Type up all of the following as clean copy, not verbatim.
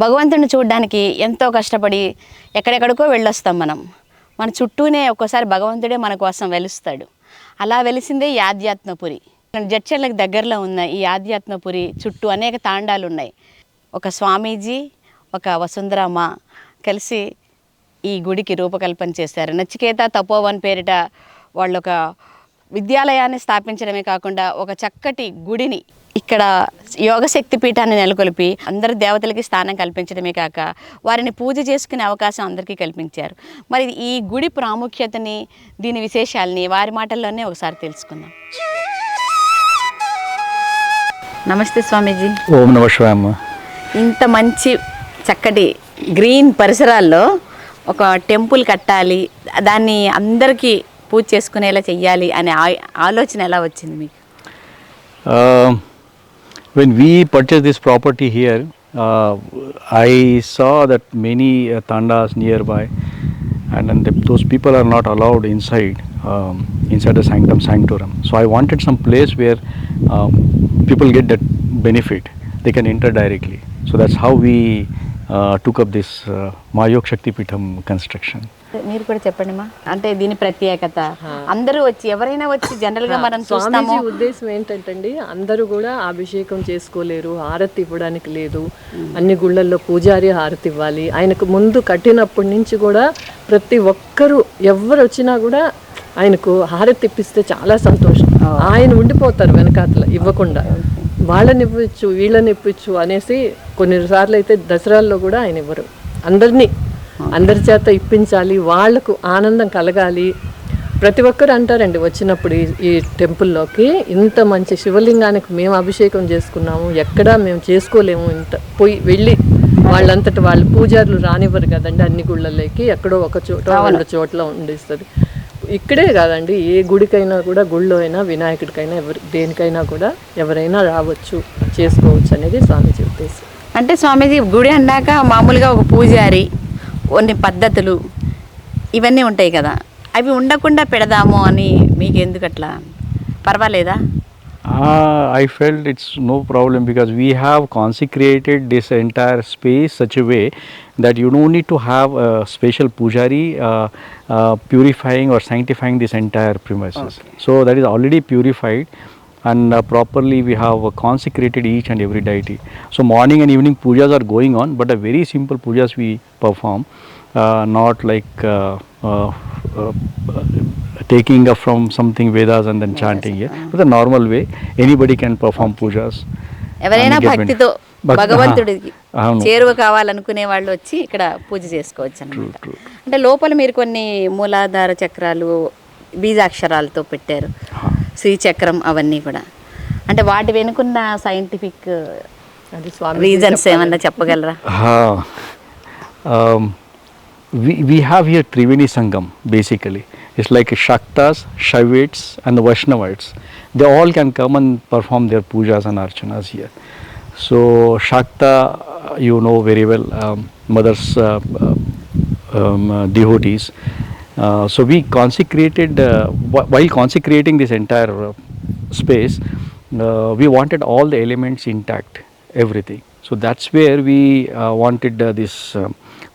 భగవంతుడిని చూడడానికి ఎంతో కష్టపడి ఎక్కడెక్కడికో వెళ్ళొస్తాం మన చుట్టూనే ఒక్కోసారి భగవంతుడే మన కోసం వెలుస్తాడు. అలా వెలిసిందే ఈ ఆధ్యాత్మపురి. జడ్చర్లకు దగ్గరలో ఉన్న ఈ ఆధ్యాత్మపురి చుట్టూ అనేక తాండాలు ఉన్నాయి. ఒక స్వామీజీ, ఒక వసుంధరమ్మ కలిసి ఈ గుడికి రూపకల్పన చేశారు. నచికేత తపోవన్ పేరిట వాళ్ళు ఒక విద్యాలయాన్ని స్థాపించడమే కాకుండా ఒక చక్కటి గుడిని ఇక్కడ యోగశక్తి పీఠాన్ని నెలకొల్పి అందరు దేవతలకి స్థానం కల్పించడమే కాక వారిని పూజ చేసుకునే అవకాశం అందరికీ కల్పించారు. మరి ఈ గుడి ప్రాముఖ్యతని, దీని విశేషాలని వారి మాటల్లోనే ఒకసారి తెలుసుకుందాం. నమస్తే స్వామీజీ. ఓం నమ శివాయ. ఇంత మంచి చక్కటి గ్రీన్ పరిసరాల్లో ఒక టెంపుల్ కట్టాలి, దాన్ని అందరికీ పూజ చేసుకునేలా చెయ్యాలి అనే ఆలోచన ఎలా వచ్చింది మీకు? When we purchased this property here, I saw that many tandas nearby, and then those people are not allowed inside the sanctorum. So I wanted some place where people get that benefit. They can enter directly. So that's how we took up this Mayog Shakti Pitham construction. మీరు కూడా చెప్పండి మా, అంటే దీని ప్రత్యేకత. అందరూ వచ్చి ఎవరైనా వచ్చి జనరల్ గా మనం చూస్తాము. ఉద్దేశం ఏంటంటే అందరూ కూడా అభిషేకం చేసుకోలేరు, హారతి ఇవ్వడానికి లేదు. అన్ని గుళ్ళల్లో పూజారి హారతి ఇవ్వాలి. ఆయనకు ముందు కట్టినప్పటి నుంచి కూడా ప్రతి ఒక్కరూ ఎవరు వచ్చినా కూడా ఆయనకు హారతి ఇప్పిస్తే చాలా సంతోషం. ఆయన ఉండిపోతారు వెనకాతల ఇవ్వకుండా. వాళ్ళని ఇవ్వచ్చు, వీళ్ళని ఇప్పించు అనేసి కొన్నిసార్లు అయితే దసరాల్లో కూడా ఆయన ఇవ్వరు. అందరి చేత ఇప్పించాలి, వాళ్లకు ఆనందం కలగాలి. ప్రతి ఒక్కరు అంటారండి వచ్చినప్పుడు ఈ టెంపుల్లోకి, ఇంత మంచి శివలింగానికి మేము అభిషేకం చేసుకున్నాము, ఎక్కడా మేము చేసుకోలేము, ఇంత వెళ్ళి వాళ్ళంతటి వాళ్ళు పూజారులు రానివ్వరు కదండి అన్ని గుళ్ళలోకి. ఎక్కడో ఒక చోట వాళ్ళ చోట్ల ఉండిస్తుంది. ఇక్కడే కాదండి, ఏ గుడికైనా కూడా, గుళ్ళో అయినా వినాయకుడికైనా దేనికైనా కూడా ఎవరైనా రావచ్చు, చేసుకోవచ్చు అనేది స్వామీజీ ఉద్దేశం. అంటే స్వామీజీ గుడి అన్నాక మామూలుగా ఒక పూజారి, కొన్ని పద్ధతులు ఇవన్నీ ఉంటాయి కదా, అవి ఉండకుండా పెడదాము అని మీకు ఎందుకు అట్లా పర్వాలేదా? I felt it's no problem because we have consecrated this entire space such a way that you don't need to have a special pujari purifying or sanctifying this entire premises. Okay. So that is already purified and properly we have consecrated each and every deity. So morning and evening pujas are going on, but a very simple pujas we perform, not like taking up from something Vedas and then chanting here. But the normal way anybody can perform pujas. ఎవరైనా భక్తితో భగవంతుడికి చేరువ కావాలనుకునే వాళ్ళు వచ్చి ఇక్కడ పూజ చేసుకోవచ్చు అన్నమాట. అంటే లోపల మీరు కొన్ని మూలాధార చక్రాలు బీజాక్షరాలతో పెట్టారు, శ్రీచక్రం, అవన్నీ కూడా. అంటే వాటి వెనుకున్న సైంటిఫిక్ రీజన్స్ ఏమన్నా చెప్పగలరా? We have here Triveni Sangam basically. It's like Shaktas, Shaivites and the Vaishnavites. They all can come and perform their pujas and archanas here. So Shakta, you know very well, mother's devotees. So we consecrated, while consecrating this entire space, we wanted all the elements intact, everything. So that's where we wanted this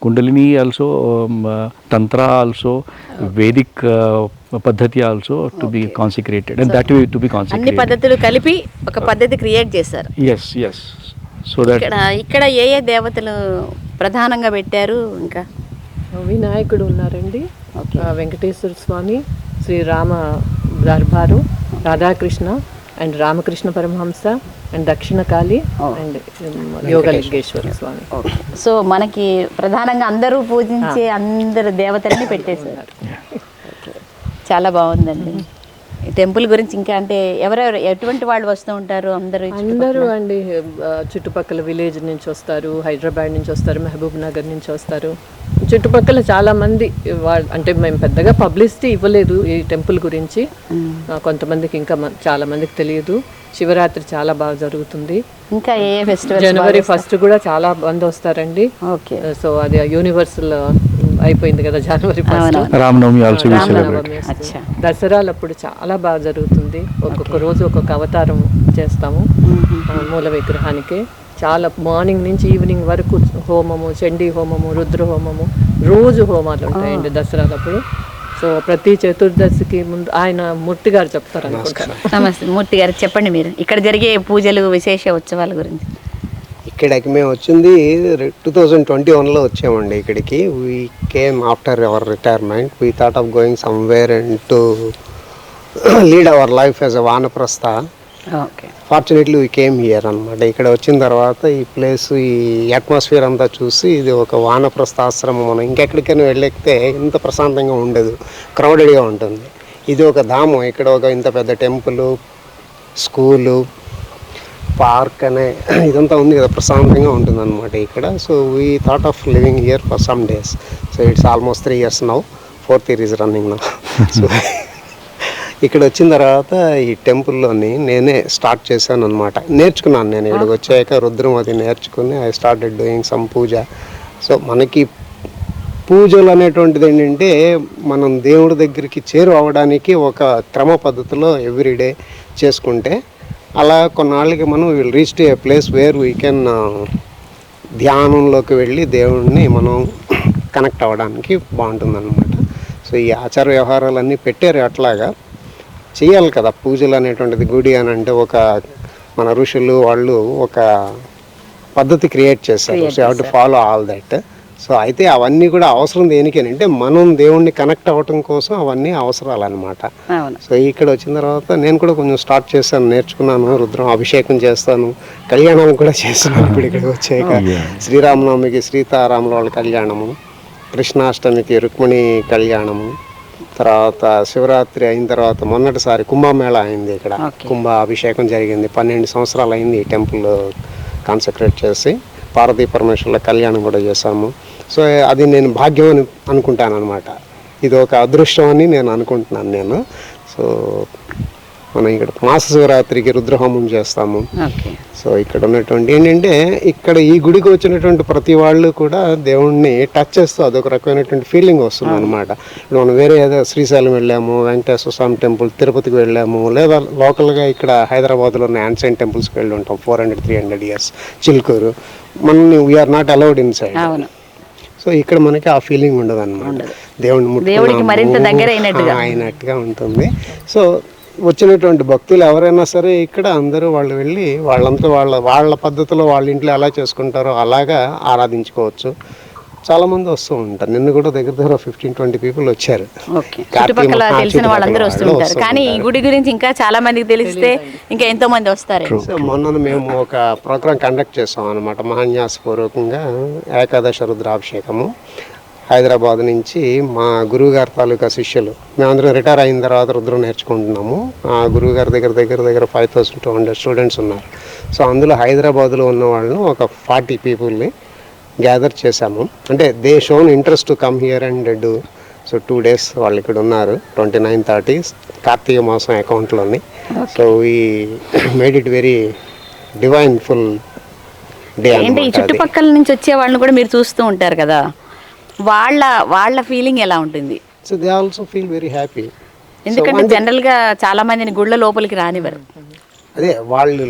Kundalini also, Tantra also, Vedic Paddhati also to be consecrated, and that way to be consecrated. అన్ని పద్ధతులు కలిపి ఒక పద్ధతి create చేశారు. Yes. So that ఇక్కడ ఏ దేవతలు ప్రధానంగా పెట్టారు? ఇంకా వినాయకుడు ఉన్నారండి, వెంకటేశ్వర స్వామి, శ్రీరామ దర్బారు, రాధాకృష్ణ అండ్ రామకృష్ణ పరమహంస అండ్ దక్షిణ కాళి అండ్ యోగలింగేశ్వర స్వామి. సో మనకి ప్రధానంగా అందరూ పూజించే అందరు దేవతల్ని పెట్టేశారు. చాలా బాగుందండి. టెంపుల్ గురించి ఇంకా అంటే ఎవరెవరు ఎటువంటి వాళ్ళు వస్తూ ఉంటారు? అందరూ అండి, చుట్టుపక్కల విలేజ్ నుంచి వస్తారు, హైదరాబాద్ నుంచి వస్తారు, మహబూబ్ నగర్ నుంచి వస్తారు. చుట్టుపక్కల చాలా మంది అంటే మేము పెద్దగా పబ్లిసిటీ ఇవ్వలేదు ఈ టెంపుల్ గురించి. కొంతమందికి ఇంకా చాలా మందికి తెలియదు. శివరాత్రి చాలా బాగా జరుగుతుంది. ఇంకా ఏ ఫెస్టివల్? జనవరి 1 కూడా చాలా మంది వస్తారండి. ఓకే. సో అది యూనివర్సల్ అయిపోయింది కదా జనవరి 1. Ramanavami also we celebrate. దసరాలు అప్పుడు చాలా బాగా జరుగుతుంది. ఒక్కొక్క రోజు ఒక్కొక్క అవతారం చేస్తాము మూల విగ్రహానికి. చాలా మార్నింగ్ నుంచి ఈవినింగ్ వరకు హోమము, చండీ హోమము, రుద్ర హోమము, రోజు హోమాలు ఉంటాయండి దసరాలప్పుడు. సో ప్రతి చతుర్దశికి ముందు ఆయన మూర్తి గారు చెప్తారు అనుకుంటాను. నమస్తే మూర్తి గారు, చెప్పండి మీరు ఇక్కడ జరిగే పూజలు, విశేష ఉత్సవాల గురించి. ఇక్కడికి మేము వచ్చింది 2021లో వచ్చామండి ఇక్కడికి. We came after our retirement. We thought of going somewhere and to lead our life as a vanaprastha. Okay, fortunately we came here అనమాట. ఇక్కడ వచ్చిన తర్వాత ఈ ప్లేస్, ఈ అట్మాస్ఫియర్ అంతా చూసి ఇది ఒక వానప్రస్థ ఆశ్రమం. మనం ఇంకెక్కడికైనా వెళ్ళెక్కితే ఇంత ప్రశాంతంగా ఉండదు, క్రౌడెడ్గా ఉంటుంది. ఇది ఒక ధామం. ఇక్కడ ఒక ఇంత పెద్ద టెంపుల్, స్కూలు, పార్క్ అనే ఇదంతా ఉంది కదా, ప్రశాంతంగా ఉంటుంది అనమాట ఇక్కడ. So we thought of living here for some days. So it's almost 3 years now. 4th year is running now. So ఇక్కడ వచ్చిన తర్వాత ఈ టెంపుల్లోని నేనే స్టార్ట్ చేశాను అనమాట. నేర్చుకున్నాను నేను ఇక్కడికి వచ్చాక రుద్రం అది నేర్చుకుని I started doing some puja. So మనకి పూజలు అనేటువంటిది ఏంటంటే మనం దేవుడి దగ్గరికి చేరు అవ్వడానికి ఒక క్రమ పద్ధతిలో ఎవ్రీడే చేసుకుంటే అలా కొన్నాళ్ళకి మనం will reach to A place where we can ధ్యానంలోకి వెళ్ళి దేవుడిని మనం కనెక్ట్ అవ్వడానికి బాగుంటుంది అనమాట. సో ఈ ఆచార వ్యవహారాలన్నీ పెట్టారు అట్లాగా చేయాలి కదా. పూజలు అనేటువంటిది గుడి అని అంటే ఒక మన ఋషులు వాళ్ళు ఒక పద్ధతి క్రియేట్ చేశారు. So have to follow all that. So అయితే అవన్నీ కూడా అవసరం దేనికేనంటే మనం దేవుణ్ణి కనెక్ట్ అవ్వటం కోసం అవన్నీ అవసరాలన్నమాట. సో ఇక్కడ వచ్చిన తర్వాత నేను కూడా కొంచెం స్టార్ట్ చేశాను, నేర్చుకున్నాను. రుద్రం అభిషేకం చేస్తాను, కళ్యాణం కూడా చేస్తున్నాను. ఇప్పుడు ఇక్కడికి వచ్చాక శ్రీరామనవమికి సీతారాముల వాళ్ళ కళ్యాణము, కృష్ణాష్టమికి రుక్మిణి కళ్యాణము, తర్వాత శివరాత్రి అయిన తర్వాత మొన్నటిసారి కుంభమేళ అయింది ఇక్కడ. కుంభ అభిషేకం జరిగింది. 12 సంవత్సరాలు అయింది ఈ టెంపుల్ కాన్సక్రేట్ చేసి. పార్వతీ పరమేశ్వరుల కళ్యాణం కూడా చేశాము. సో అది నేను భాగ్యం అని అనుకుంటాను అనమాట. ఇది ఒక అదృష్టం అని నేను అనుకుంటున్నాను. సో మనం ఇక్కడ మాస శివరాత్రికి రుద్రహోమం చేస్తాము. సో ఇక్కడ ఉన్నటువంటి ఏంటంటే ఇక్కడ ఈ గుడికి వచ్చినటువంటి ప్రతి వాళ్ళు కూడా దేవుణ్ణి టచ్ చేస్తూ అదొక రకమైనటువంటి ఫీలింగ్ వస్తుంది అనమాట. ఇప్పుడు మనం వేరే ఏదో శ్రీశైలం వెళ్ళాము, వెంకటేశ్వర స్వామి టెంపుల్, తిరుపతికి వెళ్ళాము, లేదా లోకల్గా ఇక్కడ హైదరాబాద్లో ఉన్న యాన్సెంట్ టెంపుల్స్కి వెళ్ళి ఉంటాం. 400-300 years చిలుకూరు, మనల్ని we're not allowed inside. So ఇక్కడ మనకి ఆ ఫీలింగ్ ఉండదు అనమాట. దేవుడిని అయినట్టుగా ఉంటుంది. సో వచ్చినటువంటి భక్తులు ఎవరైనా సరే ఇక్కడ అందరూ వాళ్ళు వెళ్ళి వాళ్ళంతా వాళ్ళ పద్ధతిలో వాళ్ళ ఇంట్లో ఎలా చేసుకుంటారో అలాగా ఆరాధించుకోవచ్చు. చాలా మంది వస్తూ ఉంటారు. నిన్న కూడా దగ్గర 15-20 people వచ్చారు. చుట్టుపక్కల తెలిసిన వాళ్ళందరూ వస్తుంటారు. కానీ ఈ గుడి గురించి ఇంకా చాలా మందికి తెలిస్తే ఇంకా ఎంతో మంది వస్తారు. మొన్న మేము ఒక ప్రోగ్రామ్ కండక్ట్ చేసాం అనమాట. మహాన్యాసపూర్వకంగా ఏకాదశ రుద్రాభిషేకము. హైదరాబాద్ నుంచి మా గురువుగారి తాలూకా శిష్యులు, మేమందరం రిటైర్ అయిన తర్వాత రుద్రం నేర్చుకుంటున్నాము. ఆ గురువుగారి దగ్గర 5200 స్టూడెంట్స్ ఉన్నారు. సో అందులో హైదరాబాద్లో ఉన్న వాళ్ళను ఒక 40 peopleని గ్యాదర్ చేశాము. అంటే they shown interest to come here and do. So 2 days వాళ్ళు ఇక్కడ ఉన్నారు. 29-30 కార్తీక మాసం అకౌంట్లోని. So we made it very divine full day. అంటే ఈ చుట్టుపక్కల నుంచి వచ్చే వాళ్ళని కూడా మీరు చూస్తూ ఉంటారు కదా, వాళ్ళ ఫీలింగ్ ఎలా ఉంటుంది? So they also feel very happy. ఎందుకంటే జనరల్ గా చాలా మందిని గుళ్ళ లోపలికి రానివ్వరు. అదే వాళ్ళు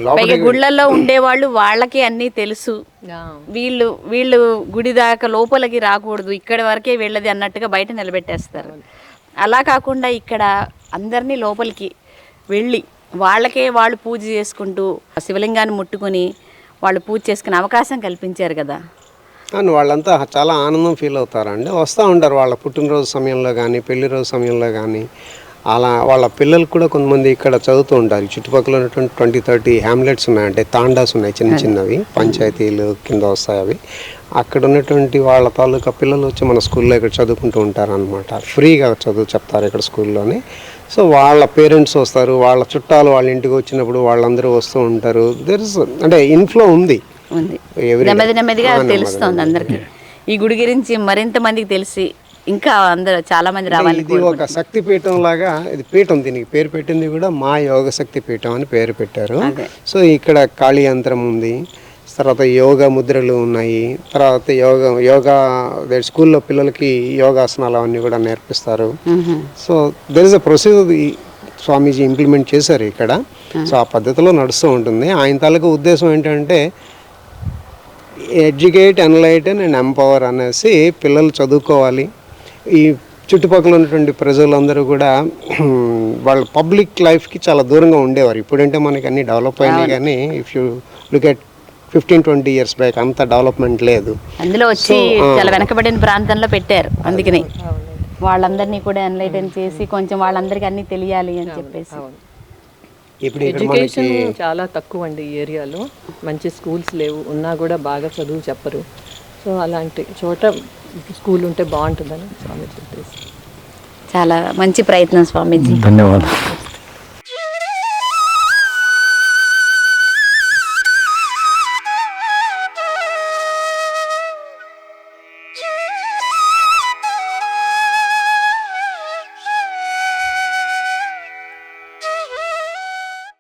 గుళ్ళల్లో ఉండేవాళ్ళు, వాళ్ళకి అన్నీ తెలుసు. వీళ్ళు గుడి దాకా లోపలికి రాకూడదు, ఇక్కడి వరకే వెళ్ళది అన్నట్టుగా బయట నిలబెట్టేస్తారు. అలా కాకుండా ఇక్కడ అందరినీ లోపలికి వెళ్ళి వాళ్ళకే వాళ్ళు పూజ చేసుకుంటూ శివలింగాన్ని ముట్టుకొని వాళ్ళు పూజ చేసుకునే అవకాశం కల్పించారు కదా. అని వాళ్ళంతా చాలా ఆనందం ఫీల్ అవుతారండి. వస్తూ ఉంటారు వాళ్ళ పుట్టినరోజు సమయంలో కానీ, పెళ్లి రోజు సమయంలో కానీ. అలా వాళ్ళ పిల్లలు కూడా కొంతమంది ఇక్కడ చదువుతూ ఉంటారు. చుట్టుపక్కల ఉన్నటువంటి 20-30 హ్యామ్లెట్స్ ఉన్నాయి, అంటే తాండాస్ ఉన్నాయి, చిన్నవి పంచాయతీలు కింద వస్తాయి అవి. అక్కడ ఉన్నటువంటి వాళ్ళ తాలూకా పిల్లలు వచ్చి మన స్కూల్లో ఇక్కడ చదువుకుంటూ ఉంటారు అనమాట. ఫ్రీగా చదువు చెప్తారు ఇక్కడ స్కూల్లోనే. సో వాళ్ళ పేరెంట్స్ వస్తారు, వాళ్ళ చుట్టాలు వాళ్ళ ఇంటికి వచ్చినప్పుడు వాళ్ళందరూ వస్తూ ఉంటారు. అంటే ఇన్ఫ్లో ఉంది. నెమ్మదిగా తెలుస్తుంది అందరికి. ఈ గుడి గురించి మరింత మందికి తెలిసి ఇంకా అందరూ చాలా మంది రావాలి. ఇది ఒక శక్తి పీఠం లాగా, ఇది పీఠం, దీనికి పేరు పెట్టింది కూడా మా యోగ శక్తి పీఠం అని పేరు పెట్టారు. సో ఇక్కడ కాళీ యంత్రం ఉంది, తర్వాత యోగా ముద్రలు ఉన్నాయి, తర్వాత యోగా స్కూల్లో పిల్లలకి యోగాసనాలు అవన్నీ కూడా నేర్పిస్తారు. So there is a procedure Swamiji implement చేశారు ఇక్కడ. సో ఆ పద్ధతిలో నడుస్తూ ఉంటుంది. ఆయన తాలూకా ఉద్దేశం ఏంటంటే ఎడ్యుకేట్, ఎన్లైటన్ అండ్ ఎంపవర్ అనేసి పిల్లలు చదువుకోవాలి. ఈ చుట్టుపక్కల ఉన్నటువంటి ప్రజలందరూ కూడా వాళ్ళ పబ్లిక్ లైఫ్కి చాలా దూరంగా ఉండేవారు. ఇప్పుడంటే మనకి అన్నీ డెవలప్ అయినాయి, కానీ if you look at 15-20 years back అంత డెవలప్మెంట్ లేదు. అందులో వచ్చి చాలా వెనకబడిన ప్రాంతంలో పెట్టారు. అందుకని వాళ్ళందరినీ కూడా ఎన్లైటన్ చేసి కొంచెం వాళ్ళందరికీ అన్నీ తెలియాలి అని చెప్పేసి. ఇప్పుడు ఇక్కడ ఎడ్యుకేషన్ మనకి చాలా తక్కువ అండి ఈ ఏరియాలో. మంచి స్కూల్స్ లేవు, ఉన్నా కూడా బాగా చదువు చెప్పరు. సో అలాంటి చోట స్కూల్ ఉంటే బాగుంటుందని స్వామి చెప్పేసి. చాలా మంచి ప్రయత్నం స్వామీజీ. ధన్యవాదాలు.